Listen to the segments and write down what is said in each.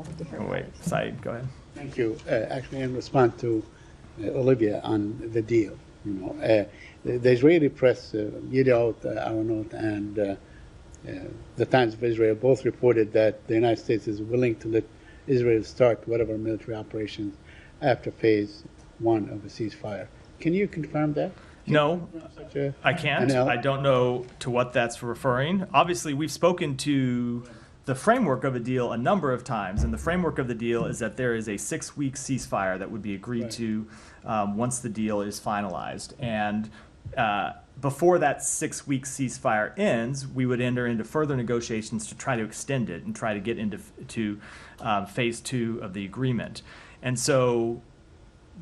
all different Oh, wait, parties. Saeed, go ahead. Thank you. Actually, in response to Olivia on the deal, the Israeli press, Yedioth, Aharonot, and the Times of Israel both reported that the United States is willing to let Israel start whatever military operations after phase 1 of a ceasefire. Can you confirm that? No, I can't. I don't know to what that's referring. Obviously, we've spoken to the framework of a deal a number of times, and the framework of the deal is that there is a 6-week ceasefire that would be agreed to once the deal is finalized. And before that 6-week ceasefire ends, we would enter into further negotiations to try to extend it and try to get into phase 2 of the agreement. And so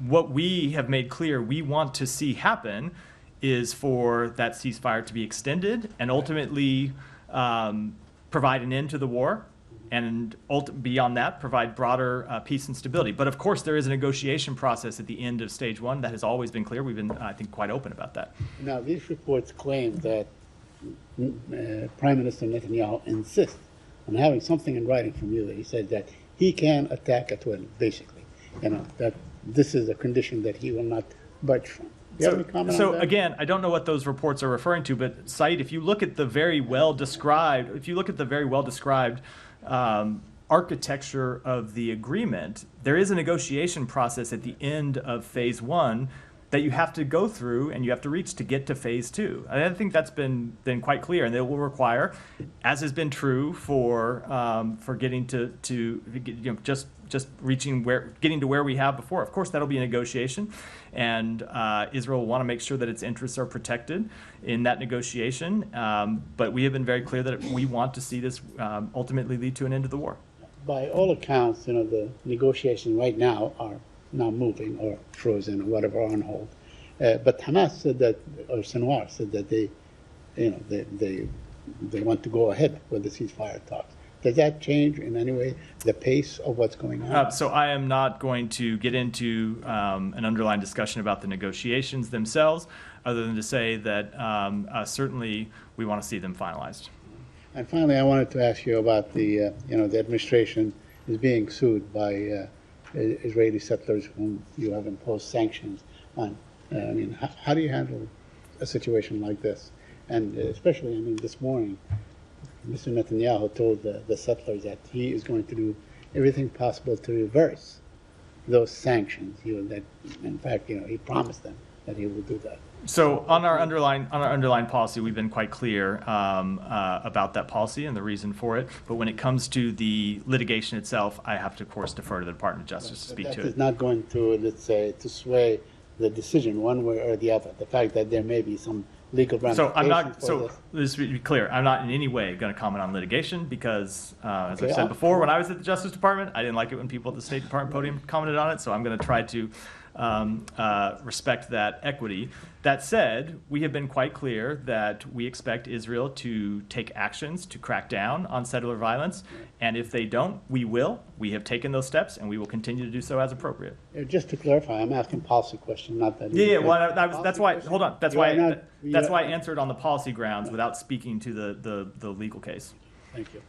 what we have made clear we want to see happen is for that ceasefire to be extended and ultimately provide an end to the war, and beyond that, provide broader peace and stability. But of course, there is a negotiation process at the end of stage 1 that has always been clear. We've been, I think, quite open about that. Now, these reports claim that Prime Minister Netanyahu insists on having something in writing from you. He said that he can attack at will, basically. That this is a condition that he will not budge from. Do you have any comment on that? Again, I don't know what those reports are referring to, but Saeed, if you look at the very well described, architecture of the agreement, there is a negotiation process at the end of phase 1 that you have to go through and you have to reach to get to phase 2. I think that's been quite clear, and it will require, as has been true for getting to just getting to where we have before. Of course, that'll be a negotiation, and Israel will want to make sure that its interests are protected in that negotiation. But we have been very clear that we want to see this ultimately lead to an end to the war. By all accounts, the negotiations right now are not moving or frozen or whatever, on hold. But Hamas said that, or Sinwar said that they want to go ahead with the ceasefire talks. Does that change in any way the pace of what's going on? So I am not going to get into an underlying discussion about the negotiations themselves, other than to say that certainly we want to see them finalized. And finally, I wanted to ask you about the administration is being sued by Israeli settlers whom you have imposed sanctions on. How do you handle a situation like this? And especially, this morning, Mr. Netanyahu told the settlers that he is going to do everything possible to reverse those sanctions. In fact, he promised them that he will do that. So on our underlying policy, we've been quite clear about that policy and the reason for it. But when it comes to the litigation itself, I have to, of course, defer to the Department of Justice to speak to it. That is not going to, let's say, to sway the decision one way or the other. The fact that there may be some legal ramifications this to be clear, I'm not in any way going to comment on litigation because, as I've said before, when I was at the Justice Department, I didn't like it when people at the State Department podium commented on it. So I'm going to try to respect that equity. That said, we have been quite clear that we expect Israel to take actions to crack down on settler violence, and if they don't, we will. We have taken those steps, and we will continue to do so as appropriate. Just to clarify, I'm asking policy question, not that. Yeah. Well, that's why. Hold on. That's why I answered on the policy grounds without speaking to the legal case. Thank you.